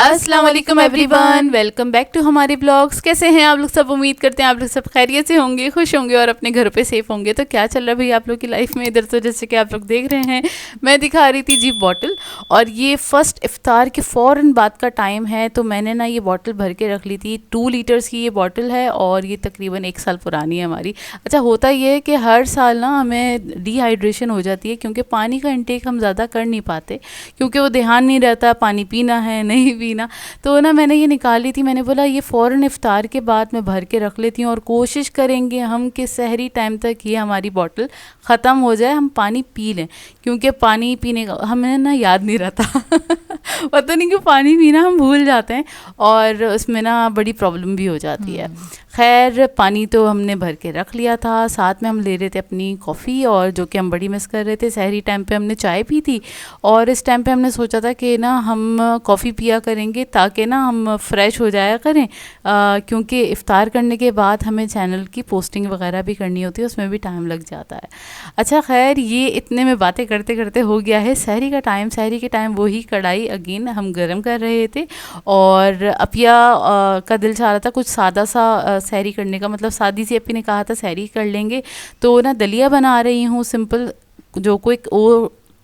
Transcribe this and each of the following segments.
अस्सलाम वालेकुम everyone, welcome back to हमारे ब्लॉग्स। कैसे हैं आप लोग सब? उम्मीद करते हैं आप लोग सब खैरियत से होंगे, खुश होंगे और अपने घरों पे सेफ होंगे। तो क्या चल रहा है भाई आप लोग की लाइफ में? इधर तो जैसे कि आप लोग देख रहे हैं मैं दिखा रही थी जी बॉटल, और ये फर्स्ट इफ्तार के फ़ौरन बाद का टाइम है तो मैंने ना ये बॉटल भर के रख ली थी। 2 लीटर्स की ये बॉटल है और ये तकरीबन 1 साल पुरानी है हमारी। अच्छा, होता ये है कि हर साल ना हमें डिहाइड्रेशन हो जाती है क्योंकि पानी का इंटेक हम ज़्यादा कर नहीं पाते, क्योंकि वो ध्यान नहीं रहता पानी पीना है नहीं पीना। तो ना मैंने ये निकाली थी, मैंने बोला ये फ़ौरन इफ्तार के बाद मैं भर के रख लेती हूँ और कोशिश करेंगे हम कि सहरी टाइम तक ये हमारी बॉटल ख़त्म हो जाए, हम पानी पी लें, क्योंकि पानी पीने का हमें ना याद नहीं रहता पता नहीं क्यों पानी पीना हम भूल जाते हैं और उसमें ना बड़ी प्रॉब्लम भी हो जाती है। खैर, पानी तो हमने भर के रख लिया था, साथ में हम ले रहे थे अपनी कॉफ़ी, और जो कि हम बड़ी मिस कर रहे थे। सहरी टाइम पे हमने चाय पी थी और इस टाइम पे हमने सोचा था कि ना हम कॉफ़ी पिया करेंगे ताकि ना हम फ्रेश हो जाया करें, क्योंकि इफ़्तार करने के बाद हमें चैनल की पोस्टिंग वगैरह भी करनी होती है, उसमें भी टाइम लग जाता है। अच्छा खैर, ये इतने में बातें करते करते हो गया है सहरी का टाइम। सहरी के टाइम वही कढ़ाई अगेन हम गर्म कर रहे थे और अपिया का दिल चाह रहा था कुछ सादा सा सहरी करने का, मतलब सादी सी अपी ने कहा था सहरी कर लेंगे, तो ना दलिया बना रही हूँ सिंपल, जो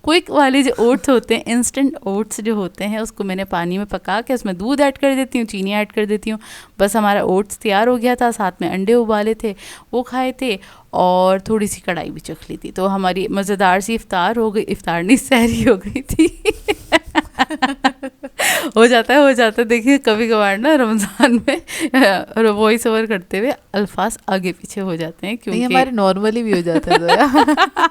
क्विक वाले जो ओट्स होते हैं, इंस्टेंट ओट्स जो होते हैं, उसको मैंने पानी में पका के उसमें दूध ऐड कर देती हूँ, चीनी ऐड कर देती हूँ, बस हमारा ओट्स तैयार हो गया था। साथ में अंडे उबाले थे वो खाए थे और थोड़ी सी कढ़ाई भी चख ली थी, तो हमारी मज़ेदार सी इफ्तार हो गई। इफ्तार नहीं, सहरी हो गई थी हो जाता है। देखिए कभी कभार ना रमज़ान में वॉइस ओवर करते हुए अल्फाज आगे पीछे हो जाते हैं, क्योंकि हमारे नॉर्मली भी हो जाता है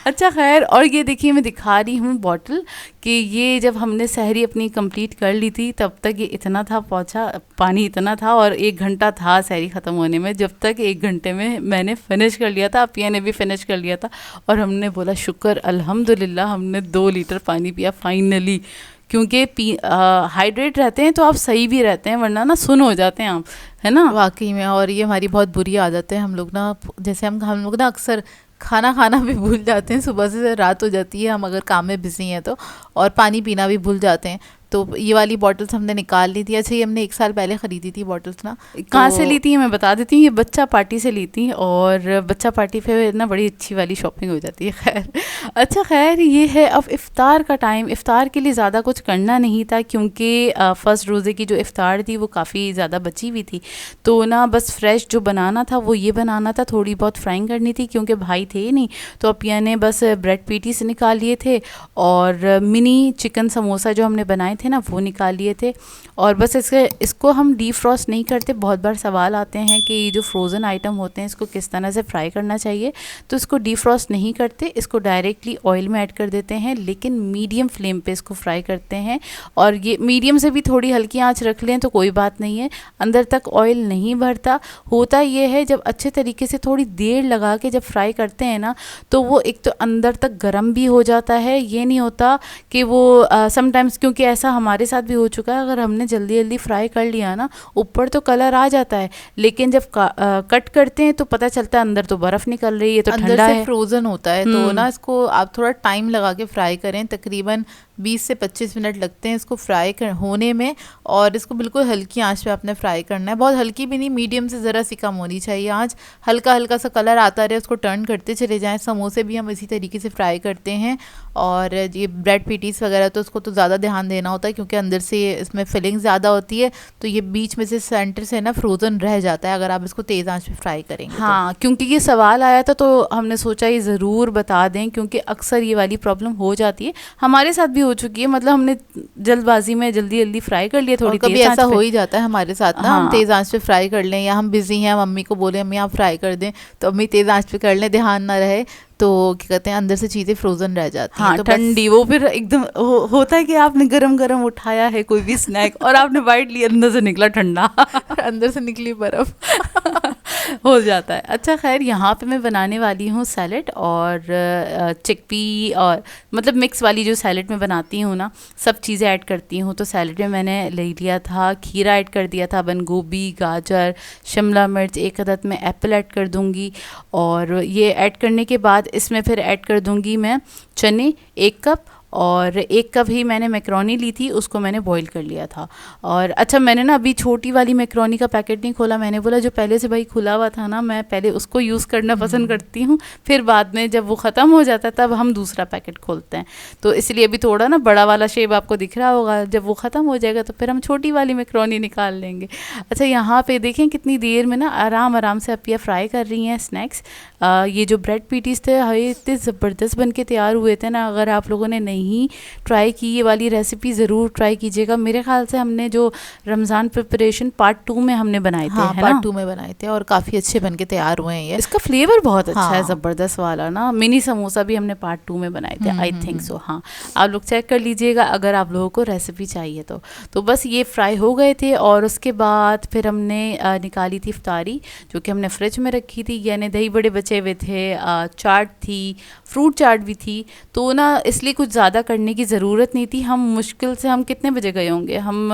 अच्छा खैर, और ये देखिए मैं दिखा रही हूँ बॉटल कि ये जब हमने सहरी अपनी कंप्लीट कर ली थी तब तक ये इतना था पहुँचा, पानी इतना था, और 1 घंटा था सहरी ख़त्म होने में। जब तक 1 घंटे में मैंने फ़िनिश कर लिया था, अपिया ने भी फ़िनिश कर लिया था और हमने बोला शुक्र अल्हम्दुलिल्लाह हमने 2 लीटर पानी पिया फाइनली, क्योंकि हाइड्रेट रहते हैं तो आप सही भी रहते हैं, वरना ना सुन हो जाते हैं आप, है ना? वाकई में। और ये हमारी बहुत बुरी आदत है, हम लोग ना, जैसे हम लोग ना अक्सर खाना खाना भी भूल जाते हैं, सुबह से रात हो जाती है हम अगर काम में बिजी हैं तो, और पानी पीना भी भूल जाते हैं। तो ये वाली बॉटल्स हमने निकाल ली थी। अच्छा, ये हमने 1 साल पहले ख़रीदी थी बॉटल्स ना। कहाँ से ली थी मैं बता देती हूँ, ये बच्चा पार्टी से ली थी, और बच्चा पार्टी पे ना बड़ी अच्छी वाली शॉपिंग हो जाती है। खैर, अच्छा खैर, ये है अब इफ़्तार का टाइम। इफ़्तार के लिए ज़्यादा कुछ करना नहीं था, क्योंकि फ़र्स्ट रोज़े की जो इफ़्तार थी वो काफ़ी ज़्यादा बची हुई थी, तो ना बस फ्रेश जो बनाना था वो ये बनाना था, थोड़ी बहुत फ्राइंग करनी थी क्योंकि भाई थे ही नहीं, तो अपिया ने बस ब्रेड पेटीज निकाल लिए थे और मिनी चिकन समोसा जो हमने बनाए थे ना वो निकाल लिए थे, और बस इसको हम डीप फ्रॉस्ट नहीं करते। बहुत बार सवाल आते हैं कि ये जो फ्रोज़न आइटम होते हैं इसको किस तरह से फ्राई करना चाहिए, तो इसको डीप फ्रॉस्ट नहीं करते, इसको डायरेक्टली ऑयल में ऐड कर देते हैं, लेकिन मीडियम फ्लेम पे इसको फ्राई करते हैं। और ये मीडियम से भी थोड़ी हल्की आंच रख लें तो कोई बात नहीं है, अंदर तक ऑयल नहीं भरता। होता ये है जब अच्छे तरीके से थोड़ी देर लगा के जब फ्राई करते हैं ना, तो वो एक तो अंदर तक गर्म भी हो जाता है, ये नहीं होता कि वो समटाइम्स, क्योंकि ऐसा हमारे साथ भी हो चुका है, अगर हमने जल्दी जल्दी फ्राई कर लिया ना, ऊपर तो कलर आ जाता है, लेकिन जब कट करते हैं तो पता चलता है अंदर तो बर्फ़ निकल रही है, तो अंदर ठंडा से है, फ्रोज़न होता है। तो ना इसको आप थोड़ा टाइम लगा के फ्राई करें, तकरीबन 20 से 25 मिनट लगते हैं इसको फ्राई होने में, और इसको बिल्कुल हल्की आंच पे आपने फ्राई करना है, बहुत हल्की भी नहीं, मीडियम से ज़रा सी कम होनी चाहिए आंच। हल्का हल्का सा कलर आता रहे, उसको टर्न करते चले जाएं। समोसे भी हम इसी तरीके से फ्राई करते हैं, और ये ब्रेड पेटीज वगैरह तो उसको तो ज़्यादा ध्यान देना होता है क्योंकि अंदर से इसमें फिलिंग ज़्यादा होती है, तो ये बीच में से सेंटर से ना फ्रोज़न रह जाता है अगर आप इसको तेज़ आंच पे फ्राई करेंगे। हाँ, क्योंकि ये सवाल आया था तो हमने सोचा ये ज़रूर बता दें, क्योंकि अक्सर ये वाली प्रॉब्लम हो जाती है, हमारे साथ भी हो चुकी है, मतलब हमने जल्दबाजी में जल्दी जल्दी फ्राई कर लिया, थोड़ी कभी ऐसा हो ही जाता है हमारे साथ ना, हाँ, हम तेज़ आंच पे फ्राई कर लें, या हम बिज़ी हैं, मम्मी को बोले अम्मी आप फ्राई कर दें, तो अम्मी तेज़ आंच पे कर लें, ध्यान ना रहे तो क्या कहते हैं अंदर से चीज़ें फ्रोज़न रह जाती हैं। हाँ, तो ठंडी वो फिर एकदम होता है कि आपने गरम गरम उठाया है कोई भी स्नैक और आपने बाइट लिया, अंदर से निकला ठंडा अंदर से निकली बर्फ़ हो जाता है। अच्छा खैर, यहाँ पे मैं बनाने वाली हूँ सैलेड और चिकपी, और मतलब मिक्स वाली जो सैलेड में बनाती हूँ ना, सब चीज़ें ऐड करती हूँ। तो सैलेड में मैंने ले लिया था खीरा, ऐड कर दिया था बंद गोभी, गाजर, शिमला मिर्च, 1 अदद में एप्पल ऐड कर दूँगी, और ये ऐड करने के बाद इसमें फिर ऐड कर दूँगी मैं चने 1 कप, और 1 कप ही मैंने मैक्रोनी ली थी, उसको मैंने बॉईल कर लिया था। और अच्छा मैंने ना अभी छोटी वाली मैक्रोनी का पैकेट नहीं खोला, मैंने बोला जो पहले से भाई खुला हुआ था ना, मैं पहले उसको यूज़ करना पसंद करती हूँ, फिर बाद में जब वो ख़त्म हो जाता है तब हम दूसरा पैकेट खोलते हैं। तो इसलिए अभी थोड़ा ना बड़ा वाला शेप आपको दिख रहा होगा, जब वो ख़त्म हो जाएगा तो फिर हम छोटी वाली मैक्रोनी निकाल लेंगे। अच्छा यहाँ पे देखें कितनी देर में ना आराम से अपिया फ्राई कर रही हैं स्नैक्स। ये जो ब्रेड पीटीज थे हाय इतने ज़बरदस्त बन के तैयार हुए थे ना, अगर आप लोगों ने नहीं ट्राई की ये वाली रेसिपी ज़रूर ट्राई कीजिएगा। मेरे ख्याल से हमने जो रमज़ान प्रिपरेशन पार्ट 2 में हमने बनाए थे, हाँ, है पार्ट 2 में बनाए थे और काफ़ी अच्छे बन के तैयार हुए हैं ये। इसका फ्लेवर बहुत अच्छा है, हाँ। ज़बरदस्त वाला ना। मिनी समोसा भी हमने पार्ट 2 में बनाए थे, आई थिंक सो। हाँ, आप लोग चेक कर लीजिएगा अगर आप लोगों को रेसिपी चाहिए तो बस ये फ्राई हो गए थे। और उसके बाद फिर हमने निकाली थी इफ्तारी, जो कि हमने फ्रिज में रखी थी, यानी दही बड़े बचे हुए थे, चाट थी, फ्रूट चाट भी थी। तो ना इसलिए कुछ ज़्यादा करने की ज़रूरत नहीं थी। हम मुश्किल से हम कितने बजे गए होंगे, हम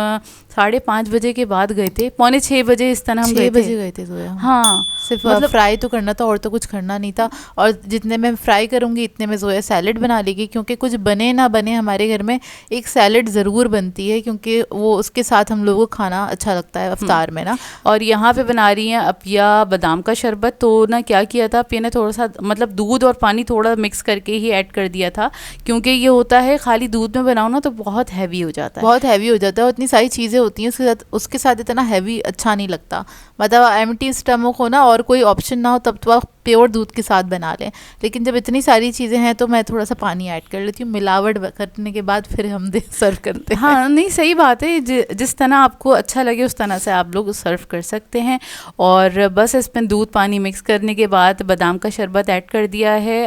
5:30 बजे के बाद गए थे, 5:45 बजे इस तरह हम 6 गए बजे थे। गए थे तो हाँ सिर्फ मतलब फ्राई तो करना था और तो कुछ करना नहीं था। और जितने मैं फ्राई करूँगी इतने में जोया सैलेड बना लेगी, क्योंकि कुछ बने ना बने हमारे घर में एक सैलेड ज़रूर बनती है, क्योंकि वो उसके साथ हम लोगों को खाना अच्छा लगता है अफ्तार में ना। और यहाँ पे बना रही हैं अपिया बादाम का शरबत। तो ना क्या किया था अपिया ने, थोड़ा सा मतलब दूध और पानी थोड़ा मिक्स करके ही ऐड कर दिया था, क्योंकि ये होता है खाली दूध में बनाओ ना तो बहुत हैवी हो जाता है, बहुत हैवी हो जाता है और इतनी सारी चीज़ें होती हैं उसके साथ इतना हैवी अच्छा नहीं लगता। मतलब एम्प्टी स्टमक हो ना और कोई ऑप्शन ना हो तब तो आप प्योर दूध के साथ बना लें, लेकिन जब इतनी सारी चीज़ें हैं तो मैं थोड़ा सा पानी ऐड कर लेती हूँ, मिलावट करने के बाद फिर हम सर्व करते हैं। हाँ नहीं सही बात है, जिस तरह आपको अच्छा लगे उस तरह से आप लोग सर्व कर सकते हैं। और बस इसमें दूध पानी मिक्स करने के बाद बादाम का शरबत ऐड कर दिया है,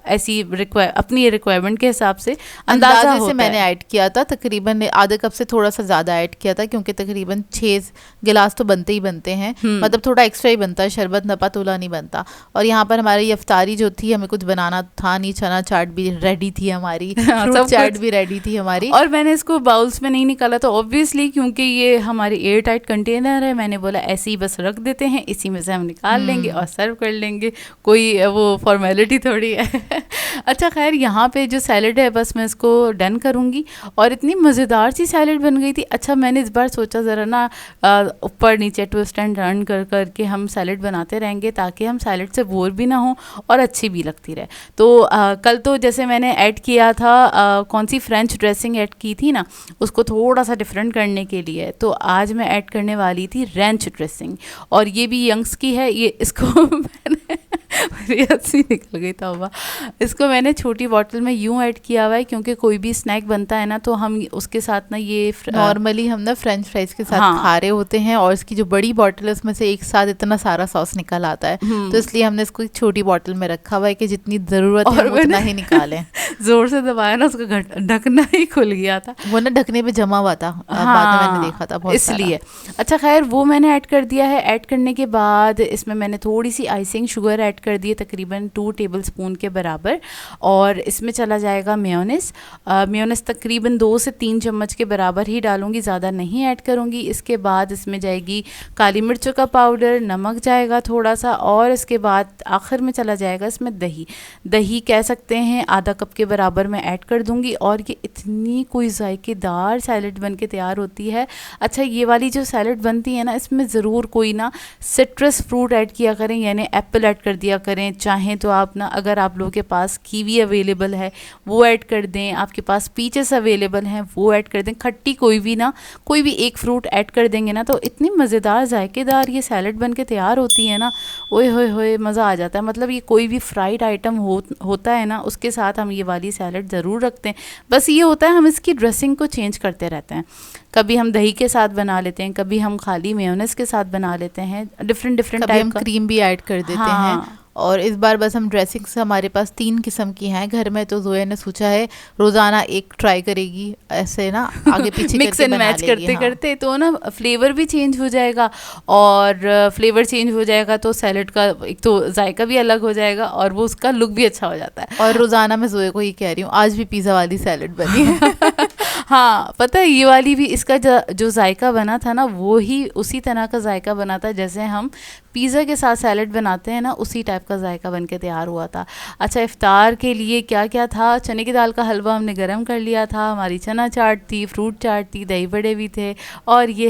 ऐसी अपनी रिक्वायरमेंट के हिसाब से अंदाज़ा से मैंने ऐड किया था, तकरीबन आधे कप से थोड़ा सा ज़्यादा ऐड किया था, क्योंकि तकरीबन 6 गिलास तो बनते ही बनते हैं, मतलब थोड़ा एक्स्ट्रा ही बनता है, शरबत नपातुला नहीं बनता। और यहाँ पर हमारी ये इफ्तारी जो थी, हमें कुछ बनाना था नहीं, चना चाट भी रेडी थी हमारी, फ्रूट चाट भी रेडी थी हमारी। और मैंने इसको बाउल्स में नहीं निकाला तो ऑब्वियसली क्योंकि ये हमारी एयर टाइट कंटेनर है, मैंने बोला ऐसे ही बस रख देते हैं, इसी में से हम निकाल लेंगे और सर्व कर लेंगे, कोई वो फॉर्मेलिटी थोड़ी है। अच्छा खैर यहाँ पे जो सैलड है बस मैं इसको डन करूँगी। और इतनी मज़ेदार सी सैलड बन गई थी। अच्छा मैंने इस बार सोचा ज़रा ना ऊपर नीचे ट्विस्ट एंड टर्न कर करके हम सैलड बनाते रहेंगे, ताकि हम सैलड से बोर भी ना हो और अच्छी भी लगती रहे। तो कल तो जैसे मैंने ऐड किया था कौन सी फ्रेंच ड्रेसिंग ऐड की थी ना, उसको थोड़ा सा डिफरेंट करने के लिए, तो आज मैं ऐड करने वाली थी रेंच ड्रेसिंग। और ये भी यंग्स की है, ये इसको मैंने मेरी हंसी निकल गई था, इसको मैंने छोटी बॉटल में यूँ ऐड किया हुआ है, क्योंकि कोई भी स्नैक बनता है ना तो हम उसके साथ ना ये नॉर्मली हम ना फ्रेंच फ्राइज के साथ खा रहे होते हैं, और इसकी जो बड़ी बॉटल है उसमें से एक साथ इतना सारा सॉस निकल आता है, तो इसलिए हमने इसको एक छोटी बॉटल में रखा हुआ है कि जितनी ज़रूरत है हम उतना ही निकालें। जोर से दबाया ना, उसका ढकना ही खुल गया था, वो ना ढकने पे जमा हुआ था, बाद में मैंने देखा था बहुत इसलिए। अच्छा खैर वो मैंने ऐड कर दिया है। ऐड करने के बाद इसमें मैंने थोड़ी सी आइसिंग शुगर ऐड कर दी है, तकरीबन 2 टेबलस्पून के बराबर। और इसमें चला जाएगा मेयोनेज़। मेयोनेज़ तकरीबन 2 से 3 चम्मच के बराबर ही डालूंगी, ज़्यादा नहीं ऐड करूँगी। इसके बाद इसमें जाएगी काली मिर्चों का पाउडर, नमक जाएगा थोड़ा सा, और इसके बाद आखिर में चला जाएगा इसमें दही कह सकते हैं, आधा कप के बराबर मैं ऐड कर दूँगी। और ये इतनी कोई जायकेदार सैलड बन के तैयार होती है। अच्छा ये वाली जो सैलड बनती है ना, इसमें ज़रूर कोई ना सिट्रस फ्रूट ऐड किया करें, यानी एप्पल ऐड कर दिया करें। चाहें तो आप ना, अगर आप लोगों के पास कीवी अवेलेबल है वो ऐड कर दें, आपके पास पीचेस अवेलेबल हैं वो ऐड कर दें, खट्टी कोई भी एक फ्रूट ऐड कर देंगे ना तो इतनी मज़ेदार जायकेदार ये सैलड बन के तैयार होती है ना, ओए होए मज़ा आ जाता है। मतलब ये कोई भी फ्राइड आइटम होता है ना, उसके साथ हम ये वाली सैलड ज़रूर रखते हैं। बस ये होता है हम इसकी ड्रेसिंग को चेंज करते रहते हैं, कभी हम दही के साथ बना लेते हैं, कभी हम खाली मेयोनेज़ के साथ बना लेते हैं, डिफरेंट टाइप का, क्रीम भी ऐड कर देते हैं। और इस बार बस हम ड्रेसिंग्स हमारे पास 3 किस्म की हैं घर में, तो जोया ने सोचा है रोज़ाना एक ट्राई करेगी, ऐसे ना आगे पीछे मिक्स एंड मैच करते करते, तो ना फ्लेवर भी चेंज हो जाएगा। और फ्लेवर चेंज हो जाएगा तो सैलड का एक तो जायका भी अलग हो जाएगा और वो उसका लुक भी अच्छा हो जाता है। और रोज़ाना मैं जोया को ये कह रही हूँ, आज भी पिज़्ज़ा वाली सैलड बनी है। हाँ, पता है ये वाली भी इसका जो जायका बना था ना वो ही उसी तरह का जायका बना था जैसे हम पिज़्ज़ा के साथ सैलड बनाते हैं ना, उसी टाइप का जायका बन के तैयार हुआ था। अच्छा, इफ्तार के लिए क्या क्या था, चने की दाल का हलवा हमने गरम कर लिया था, हमारी चना चाट थी, फ्रूट चाट थी, दही बड़े भी थे, और ये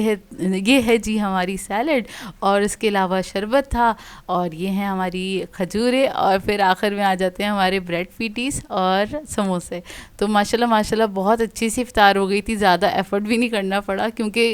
है जी हमारी सैलड, और इसके अलावा शरबत था, और ये हैं हमारी खजूरें, और फिर आखिर में आ जाते हैं हमारे ब्रेड पीटीज और समोसे। तो माशाल्लाह माशाल्लाह बहुत अच्छी सी इफ्तार हो गई थी, ज़्यादा एफ़र्ट भी नहीं करना पड़ा, क्योंकि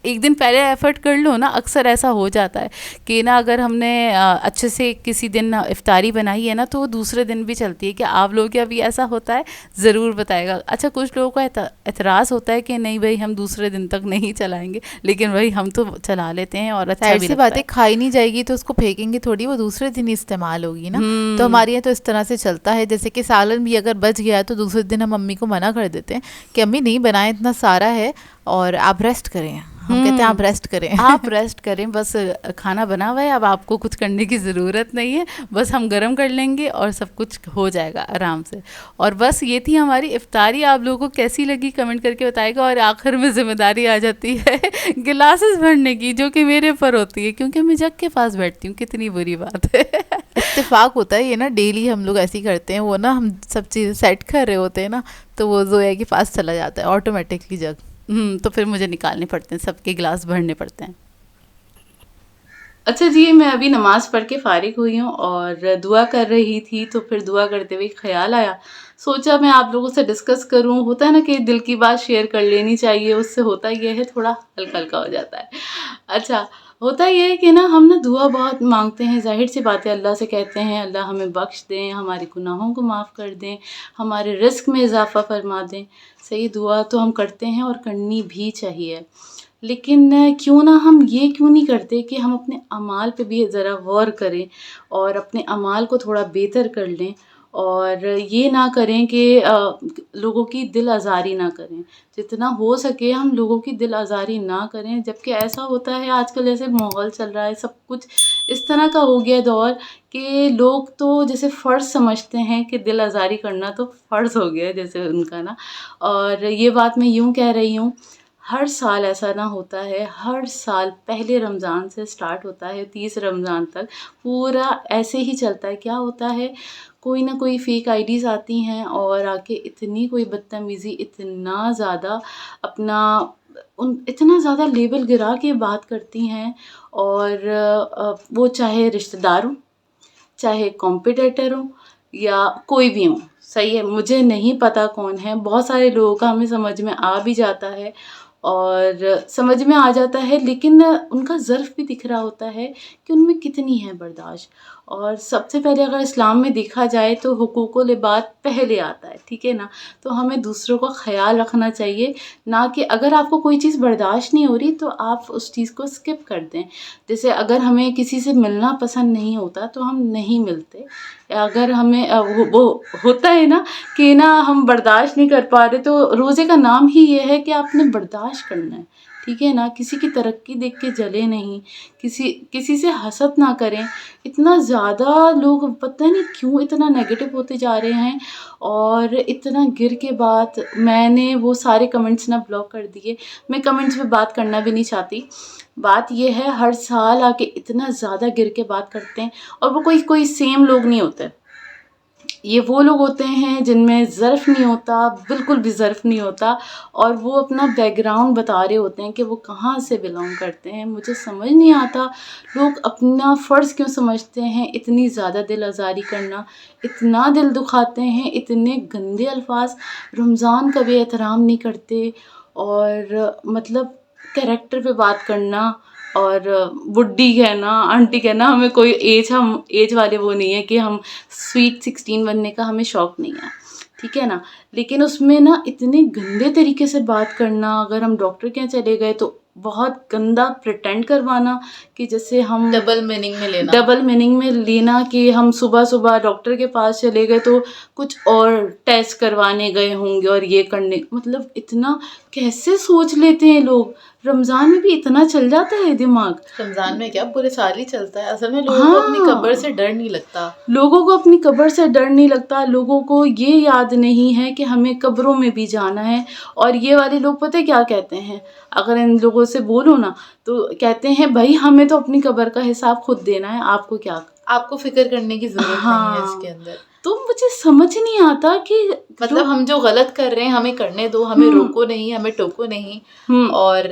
एक दिन पहले एफ़र्ट कर लो ना, अक्सर ऐसा हो जाता है कि ना अगर हमने अच्छे से किसी दिन इफ्तारी बनाई है ना तो वो दूसरे दिन भी चलती है। क्या आप लोगों के अभी ऐसा होता है? ज़रूर बताएगा। अच्छा, कुछ लोगों का एतराज़ होता है कि नहीं भाई हम दूसरे दिन तक नहीं चलाएंगे, लेकिन भाई हम तो चला लेते हैं और अच्छा जाहिर भी सी लगता बात है, है। खाई नहीं जाएगी तो उसको फेंकेंगे थोड़ी, वो दूसरे दिन ही इस्तेमाल होगी ना। तो हम्म। हमारे यहाँ तो इस तरह से चलता है, जैसे कि सालन भी अगर बच गया है तो दूसरे दिन हम मम्मी को मना कर देते हैं कि अम्मी नहीं बनाए, इतना सारा है और आप रेस्ट करें। हम कहते हैं आप रेस्ट करें। आप रेस्ट करें, बस खाना बना हुआ है, अब आपको कुछ करने की ज़रूरत नहीं है, बस हम गरम कर लेंगे और सब कुछ हो जाएगा आराम से। और बस ये थी हमारी इफ्तारी। आप लोगों को कैसी लगी कमेंट करके बताएगा। और आखिर में ज़िम्मेदारी आ जाती है गिलासेस भरने की, जो कि मेरे पर होती है क्योंकि मैं जग के पास बैठती हूँ। कितनी बुरी बात है। इत्तेफाक होता है ये ना, डेली हम लोग ऐसे ही करते हैं। वो ना हम सब चीज़ सेट कर रहे होते हैं ना, तो वो जोया के पास चला जाता है ऑटोमेटिकली जग। तो फिर मुझे निकालने पड़ते हैं, सबके गिलास भरने पड़ते हैं। अच्छा जी, मैं अभी नमाज पढ़ के फ़ारिग हुई हूँ और दुआ कर रही थी, तो फिर दुआ करते हुए ख़्याल आया, सोचा मैं आप लोगों से डिस्कस करूँ। होता है ना कि दिल की बात शेयर कर लेनी चाहिए, उससे होता ये है थोड़ा हल्का हल्का हो जाता है। अच्छा, होता ये है कि ना हम ना दुआ बहुत मांगते हैं, जाहिर सी बात है, अल्लाह से कहते हैं अल्लाह हमें बख्श दें, हमारे गुनाहों को माफ़ कर दें, हमारे रिस्क में इजाफ़ा फरमा दें। सही, दुआ तो हम करते हैं और करनी भी चाहिए, लेकिन क्यों ना हम ये क्यों नहीं करते कि हम अपने अमाल पे भी ज़रा गौर करें और अपने अमाल को थोड़ा बेहतर कर लें, और ये ना करें कि लोगों की दिल आज़ारी ना करें। जितना हो सके हम लोगों की दिल आज़ारी ना करें। जबकि ऐसा होता है आजकल, जैसे माहौल चल रहा है, सब कुछ इस तरह का हो गया दौर कि लोग तो जैसे फ़र्ज़ समझते हैं कि दिल आज़ारी करना तो फ़र्ज़ हो गया है जैसे उनका ना। और ये बात मैं यूँ कह रही हूँ, हर साल ऐसा ना होता है, हर साल पहले रमज़ान से स्टार्ट होता है 30 रमज़ान तक पूरा ऐसे ही चलता है। क्या होता है, कोई ना कोई फ़ेक आईडीज़ आती हैं और आके इतनी कोई बदतमीज़ी, इतना ज़्यादा अपना इतना ज़्यादा लेवल गिरा के बात करती हैं। और वो चाहे रिश्तेदार हों, चाहे कॉम्पिटिटर हो, या कोई भी हो, सही है, मुझे नहीं पता कौन है। बहुत सारे लोगों का हमें समझ में आ भी जाता है और समझ में आ जाता है, लेकिन उनका ज़र्फ़ भी दिख रहा होता है कि उनमें कितनी है बर्दाश्त। और सबसे पहले अगर इस्लाम में देखा जाए तो हुकूकुल लिबाद पहले आता है, ठीक है ना। तो हमें दूसरों का ख़्याल रखना चाहिए, ना कि अगर आपको कोई चीज़ बर्दाश्त नहीं हो रही तो आप उस चीज़ को स्किप कर दें। जैसे अगर हमें किसी से मिलना पसंद नहीं होता तो हम नहीं मिलते। अगर हमें वो होता है ना कि ना हम बर्दाश्त नहीं कर पा रहे, तो रोज़े का नाम ही ये है कि आपने बर्दाश्त करना है, ठीक है ना। किसी की तरक्की देख के जले नहीं, किसी से हसद ना करें। इतना ज़्यादा लोग पता नहीं क्यों इतना नेगेटिव होते जा रहे हैं, और इतना गिर के बात, मैंने वो सारे कमेंट्स ना ब्लॉक कर दिए। मैं कमेंट्स पे बात करना भी नहीं चाहती। बात ये है, हर साल आके इतना ज़्यादा गिर के बात करते हैं, और वो कोई सेम लोग नहीं होते। ये वो लोग होते हैं जिनमें ज़र्फ़ नहीं होता, बिल्कुल भी ज़र्फ़ नहीं होता, और वो अपना बैकग्राउंड बता रहे होते हैं कि वो कहाँ से बिलोंग करते हैं। मुझे समझ नहीं आता लोग अपना फ़र्ज़ क्यों समझते हैं इतनी ज़्यादा दिल आज़ारी करना, इतना दिल दुखाते हैं, इतने गंदे अल्फाज, रमज़ान का भी एहतराम नहीं करते, और मतलब कैरेक्टर पे बात करना, और बुड्ढी कहना, आंटी कहना। हमें कोई हम एज वाले वो नहीं है कि हम स्वीट 16 बनने का हमें शौक़ नहीं है, ठीक है ना। लेकिन उसमें ना इतने गंदे तरीके से बात करना, अगर हम डॉक्टर के यहाँ चले गए तो बहुत गंदा प्रिटेंड करवाना कि जैसे हम डबल मीनिंग में लेना। डबल मीनिंग में लेना कि हम सुबह सुबह डॉक्टर के पास चले गए तो कुछ और टेस्ट करवाने गए होंगे और ये करने, मतलब इतना कैसे सोच लेते हैं लोग। रमजान में भी इतना चल जाता है दिमाग। रमजान में क्या पूरे साल ही चलता है। असल में लोगों को अपनी कब्र से डर नहीं लगता। लोगों को अपनी कब्र से डर नहीं लगता। लोगों को ये याद नहीं है कि हमें कब्रों में भी जाना है। और ये वाले लोग पता है क्या कहते हैं, अगर इन लोगों से बोलो ना तो कहते हैं भाई हमें तो अपनी कब्र का हिसाब खुद देना है, आपको क्या, आपको फिक्र करने की जरूरत नहीं है इसके अंदर। तो मुझे समझ नहीं आता कि मतलब हम जो गलत कर रहे हैं हमें करने दो, हमें रोको नहीं, हमें टोको नहीं। और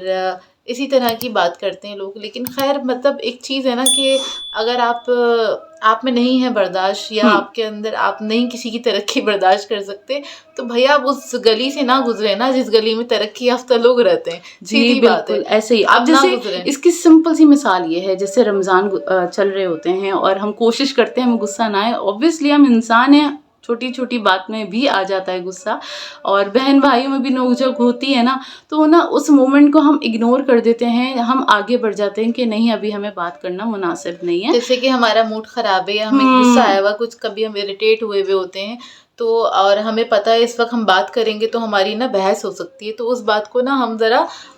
इसी तरह की बात करते हैं लोग। लेकिन खैर मतलब एक चीज़ है ना कि अगर आप में नहीं है बर्दाश्त, या आपके अंदर आप नहीं किसी की तरक्की बर्दाश्त कर सकते, तो भैया आप उस गली से ना गुजरे ना जिस गली में तरक्की याफ्ता लोग रहते हैं। सीधी बात है, ऐसे ही। अब जैसे इसकी सिंपल सी मिसाल ये है, जैसे रमज़ान चल रहे होते हैं और हम कोशिश करते हैं हमें गुस्सा ना आए। ऑब्वियसली हम इंसान हैं, छोटी छोटी बात में भी आ जाता है गुस्सा, और बहन भाइयों में भी नोकझोंक होती है ना, तो ना उस मोमेंट को हम इग्नोर कर देते हैं, हम आगे बढ़ जाते हैं कि नहीं अभी हमें बात करना मुनासिब नहीं है। जैसे कि हमारा मूड खराब है या हमें गुस्सा आया हुआ, कुछ कभी हम इरिटेट हुए होते हैं, तो और हमें पता है इस वक्त हम बात करेंगे तो हमारी ना बहस हो सकती है, तो उस बात को ना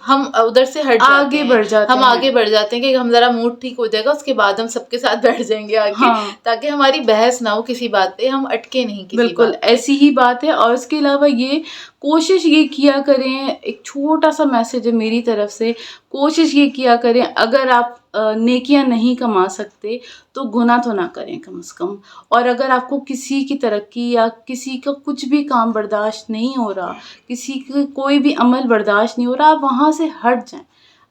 हम उधर से हट जाते आगे बढ़ जाते हैं। हम आगे बढ़ जाते हैं कि हम जरा मूड ठीक हो जाएगा, उसके बाद हम सबके साथ बैठ जाएंगे आगे। ताकि हमारी बहस ना हो किसी बात पे, हम अटके नहीं किसी बिल्कुल ऐसी ही बात है। और उसके अलावा ये कोशिश ये किया करें, एक छोटा सा मैसेज है मेरी तरफ से, कोशिश ये किया करें अगर आप नेकियां नहीं कमा सकते तो गुनाह तो ना करें कम से कम। और अगर आपको किसी की तरक्की या किसी का कुछ भी काम बर्दाश्त नहीं हो रहा, किसी का कोई भी अमल बर्दाश्त नहीं हो रहा, आप वहाँ से हट जाएं।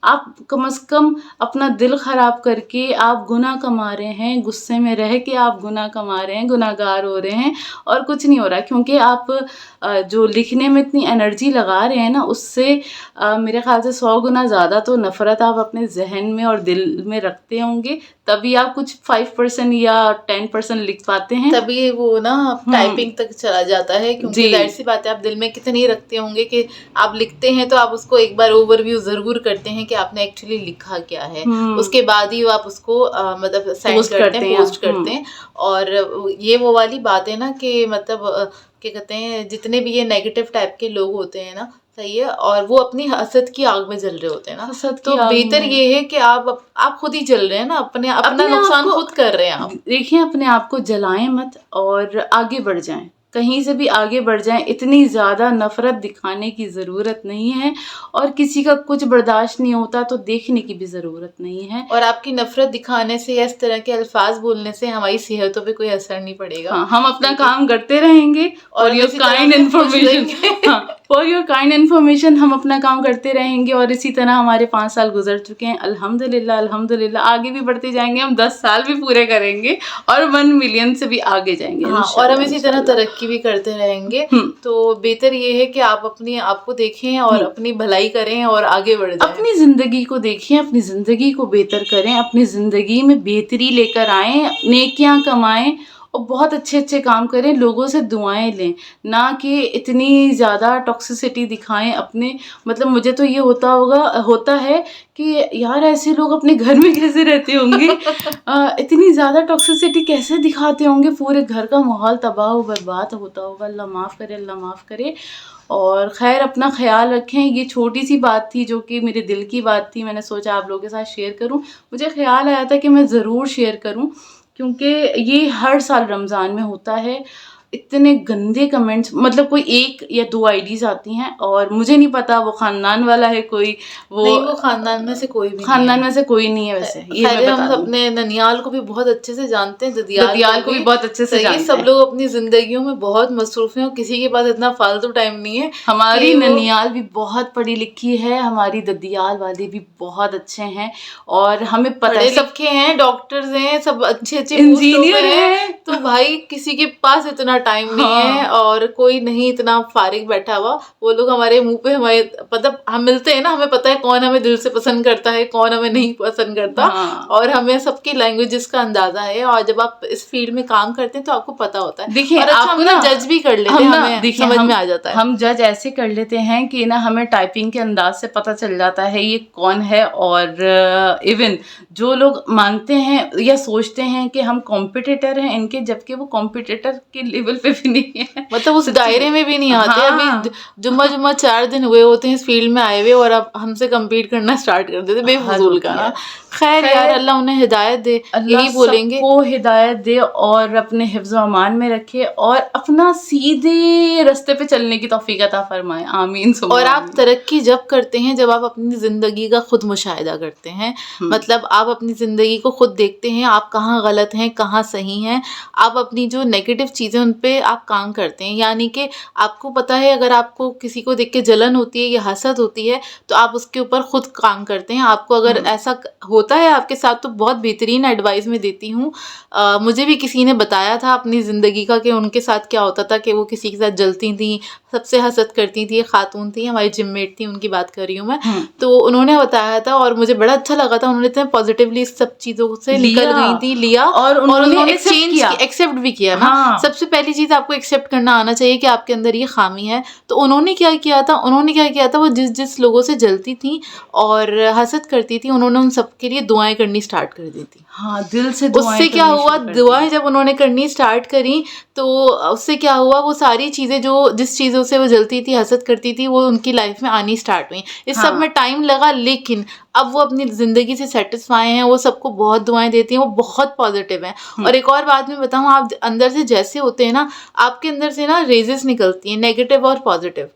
आप कम से कम अपना दिल ख़राब करके आप गुनाह कमा रहे हैं, गुस्से में रह के आप गुनाह कमा रहे हैं, गुनाहगार हो रहे हैं, और कुछ नहीं हो रहा। क्योंकि आप जो लिखने में इतनी एनर्जी लगा रहे हैं ना, उससे मेरे ख्याल से 100 गुना ज़्यादा तो नफ़रत आप अपने जहन में और दिल में रखते होंगे, तभी आप कुछ 5% या 10% लिख पाते हैं, तभी वो ना टाइपिंग तक चला जाता है। क्योंकि जाहिर सी बात है आप दिल में कितनी रखते होंगे कि आप लिखते हैं तो आप उसको एक बार ओवरव्यू ज़रूर करते हैं कि आपने एक्चुअली लिखा क्या है, उसके बाद ही आप उसको मतलब सेंड करते हैं, पोस्ट करते हैं। और ये वो वाली बात है ना कि मतलब क्या कहते हैं, जितने भी ये नेगेटिव टाइप के लोग होते हैं ना, सही है, और वो अपनी हसद की आग में जल रहे होते हैं ना, तो बेहतर ये है कि आप खुद ही जल रहे हैं ना, अपना नुकसान खुद कर रहे हैं आप। देखिए अपने आप को जलाएं मत और आगे बढ़ जाएं, कहीं से भी आगे बढ़ जाएं। इतनी ज़्यादा नफ़रत दिखाने की ज़रूरत नहीं है, और किसी का कुछ बर्दाश्त नहीं होता तो देखने की भी ज़रूरत नहीं है। और आपकी नफ़रत दिखाने से या इस तरह के अल्फाज बोलने से हमारी सेहतों पे कोई असर नहीं पड़ेगा। हम अपना काम करते रहेंगे और your kind information for your kind information हम अपना काम करते रहेंगे। और इसी तरह हमारे 5 साल गुजर चुके हैं, अल्हम्दुलिल्लाह अल्हम्दुलिल्लाह। आगे भी बढ़ते जाएंगे, हम 10 साल भी पूरे करेंगे और 1 मिलियन से भी आगे जाएंगे। और हम इसी तरह तरक्की भी करते रहेंगे। तो बेहतर ये है कि आप अपने आप को देखें और अपनी भलाई करें और आगे बढ़ जाएं। अपनी ज़िंदगी को देखें, अपनी ज़िंदगी को बेहतर करें, अपनी ज़िंदगी में बेहतरी लेकर आएँ, नेकियां कमाएं और बहुत अच्छे अच्छे काम करें, लोगों से दुआएं लें, ना कि इतनी ज़्यादा टॉक्सिसिटी दिखाएं अपने। मतलब मुझे तो ये होता है कि यार ऐसे लोग अपने घर में कैसे रहते होंगे, इतनी ज़्यादा टॉक्सिसिटी कैसे दिखाते होंगे, पूरे घर का माहौल तबाह व बर्बाद होता होगा। अल्लाह माफ़ करे, अल्लाह माफ़ करे। और खैर अपना ख्याल रखें। ये छोटी सी बात थी जो कि मेरे दिल की बात थी, मैंने सोचा आप लोगों के साथ शेयर करूं। मुझे ख्याल आया था कि मैं ज़रूर शेयर करूं, क्योंकि ये हर साल रमज़ान में होता है। इतने गंदे कमेंट्स, मतलब कोई 1 या 2 आईडीज़ आती हैं, और मुझे नहीं पता वो ख़ानदान वाला है कोई, वो ख़ानदान में से कोई भी ख़ानदान में से कोई नहीं है। वैसे ये हम अपने ननियाल को भी बहुत अच्छे से जानते हैं, ददियाल को भी बहुत अच्छे से जानते हैं। सब लोग अपनी ज़िंदगियों में बहुत मसरूफ़ हैं और किसी के पास इतना फालतू टाइम नहीं है। हमारी ननियाल भी बहुत पढ़ी लिखी है, हमारी ददियाल वाले भी बहुत अच्छे हैं, और हमें पता है सबके हैं, डॉक्टर्स हैं, सब अच्छे इंजीनियर हैं। तो भाई किसी के पास इतना टाइम नहीं है और कोई नहीं इतना फारिग बैठा हुआ। वो लोग हमारे मुंह पे, हमारे मतलब हम मिलते हैं ना, हमें पता है कौन हमें दिल से पसंद करता है, कौन हमें नहीं पसंद करता, और हमें सबकी लैंग्वेजेस का अंदाजा है। और जब आप इस फील्ड में काम करते हैं तो आपको पता होता है। देखिए आप ना जज भी कर लेते हैं, हमें समझ में आ जाता है। हम जज ऐसे कर लेते हैं कि ना हमें टाइपिंग के अंदाज से पता चल जाता है ये कौन है। और इवन जो लोग मानते हैं या सोचते हैं कि हम कॉम्पिटिटर हैं इनके, जबकि वो कॉम्पिटिटर के टेबल पे भी नहीं है, मतलब उस दायरे में भी नहीं आते। हाँ। अभी जुम्मा 4 दिन हुए होते हैं इस फील्ड में आए हुए और अब हमसे कम्पीट करना स्टार्ट कर देते, बेफजूल का ना। खैर यार, अल्लाह उन्हें हिदायत दे, यही बोलेंगे। सबको हिदायत दे और अपने हिफ्ज़ व अमान में रखे और अपना सीधे रास्ते पे चलने की तौफीक अता फरमाए, आमीन। और आप तरक्की जब करते हैं जब आप अपनी ज़िंदगी का खुद मुशाहिदा करते हैं, मतलब आप अपनी ज़िंदगी को खुद देखते हैं, आप कहाँ गलत हैं कहाँ सही हैं, आप अपनी जो नेगेटिव चीज़ें उन पे आप काम करते हैं। यानी कि आपको पता है अगर आपको किसी को देख के जलन होती है या हसद होती है तो आप उसके ऊपर खुद काम करते हैं। आपको अगर ऐसा होता है आपके साथ तो बहुत बेहतरीन एडवाइस मैं देती हूँ। मुझे भी किसी ने बताया था अपनी ज़िंदगी का कि उनके साथ क्या होता था कि वो किसी के साथ जलती थी, सबसे हसद करती थी। खातून थी, हमारी जिममेट थी, उनकी बात कर रही हूँ मैं। तो उन्होंने बताया था और मुझे बड़ा अच्छा लगा था। उन्होंने इतने पॉजिटिवली सब चीज़ों से निकल गई थी, लिया और उन्होंने एक्सेप्ट भी किया ना। हाँ। सबसे पहली चीज़ आपको एक्सेप्ट करना आना चाहिए कि आपके अंदर ये खामी है। तो उन्होंने क्या किया था, वो जिस लोगों से जलती थी और हसद करती थी, उन्होंने उन सबके लिए दुआएं करनी स्टार्ट कर दी थी। हाँ, दिल से उससे क्या हुआ, दुआएं जब उन्होंने करनी स्टार्ट करी तो उससे क्या हुआ, वो सारी चीज़ें जो जिस चीज़ों से वो जलती थी, हसद करती थी, वो उनकी लाइफ में आनी स्टार्ट हुई। इस सब में टाइम लगा, लेकिन अब वो अपनी ज़िंदगी से सेटिस्फाई हैं, वो सबको बहुत दुआएं देती हैं, वो बहुत पॉजिटिव हैं। और एक और बात मैं बताऊँ, आप अंदर से जैसे होते हैं ना, आपके अंदर से ना रेजेस निकलती हैं, नेगेटिव और पॉजिटिव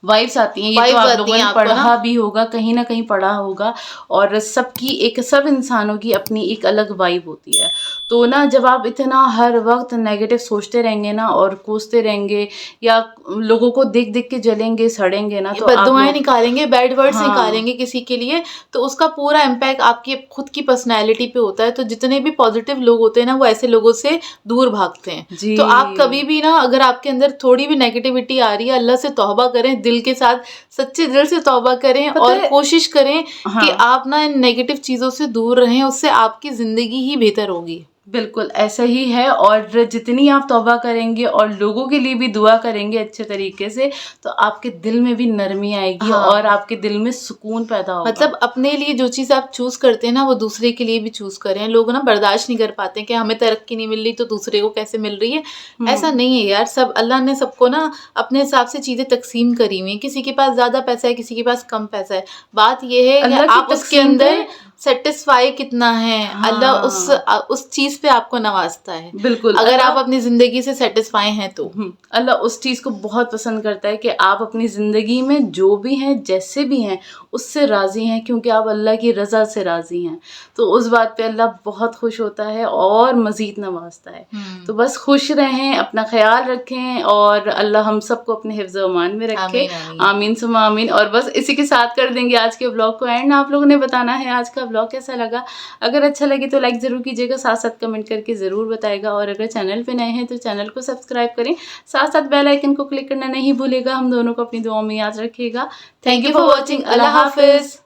वाइब्स आती हैं। ये तो आप लोगों ने पढ़ा भी होगा, कहीं ना कहीं पढ़ा होगा। और सब इंसानों की अपनी एक अलग वाइब होती है। तो ना जब आप इतना हर वक्त नेगेटिव सोचते रहेंगे ना और कोसते रहेंगे या लोगों को देख देख के जलेंगे सड़ेंगे ना, तो बददुआएं निकालेंगे, बैड वर्ड्स निकालेंगे किसी के लिए, तो उसका पूरा इम्पैक्ट आपकी खुद की पर्सनैलिटी पे होता है। तो जितने भी पॉजिटिव लोग होते हैं ना, वो ऐसे लोगों से दूर भागते हैं। तो आप कभी भी ना, अगर आपके अंदर थोड़ी भी नेगेटिविटी आ रही है, अल्लाह से तौबा करें, दिल के साथ सच्चे दिल से तौबा करें और कोशिश करें कि आप ना इन नेगेटिव चीज़ों से दूर रहें। उससे आपकी ज़िंदगी ही बेहतर होगी। बिल्कुल ऐसा ही है। और जितनी आप तौबा करेंगे और लोगों के लिए भी दुआ करेंगे अच्छे तरीके से, तो आपके दिल में भी नरमी आएगी और आपके दिल में सुकून पैदा होगा। मतलब अपने लिए जो चीज़ आप चूज़ करते हैं ना, वो दूसरे के लिए भी चूज़ करें। लोग ना बर्दाश्त नहीं कर पाते कि हमें तरक्की नहीं मिल रही तो दूसरे को कैसे मिल रही है। ऐसा नहीं है यार, सब अल्लाह ने सबको ना अपने हिसाब से चीज़ें तकसीम करी हुई हैं। किसी के पास ज़्यादा पैसा है, किसी के पास कम पैसा है। बात ये है कि आप उसके अंदर सेटिस्फाई कितना है। अल्लाह उस चीज़ पे आपको नवाजता है। बिल्कुल, अगर आप अपनी ज़िंदगी से सेटिस्फाई हैं तो अल्लाह उस चीज़ को बहुत पसंद करता है कि आप अपनी ज़िंदगी में जो भी हैं, जैसे भी हैं, उससे राज़ी हैं, क्योंकि आप अल्लाह की रज़ा से राज़ी हैं। तो उस बात पे अल्लाह बहुत खुश होता है और मज़ीद नवाजता है। तो बस खुश रहें, अपना ख्याल रखें और अल्लाह हम सबको अपने हिफ्ज़ व अमान में रखे। आमीन सुम्मा आमीन। और बस इसी के साथ कर देंगे आज के व्लॉग को एंड। आप लोगों ने बताना है आज का व्लॉग कैसा लगा। अगर अच्छा लगे तो लाइक ज़रूर कीजिएगा, साथ साथ कमेंट करके ज़रूर बताएगा। और अगर चैनल पे नए हैं तो चैनल को सब्सक्राइब करें, साथ साथ बेल आइकन को क्लिक करना नहीं भूलेगा। हम दोनों को अपनी दुआओं में याद रखिएगा। Thank you for watching. अल्लाह हाफिज़।